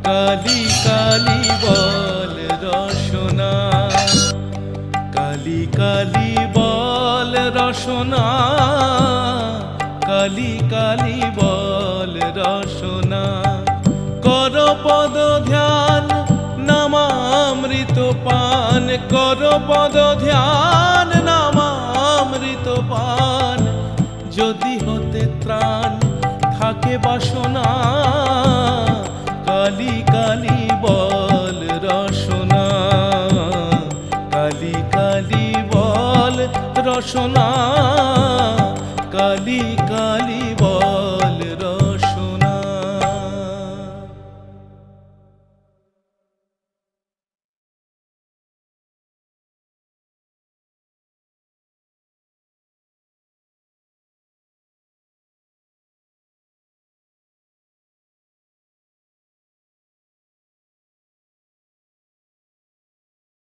কালি কালি বল রসনা, কালি কালি বল রসনা, কালি কালি বল রসনা। কর পদ ধ্যান নামামৃত পান, কর পদ ধ্যান নামামৃত পান। যদি হতে ত্রাণ থাকে বাসনা, কালি কালি বল রসনা, কালি কালি বল রসনা।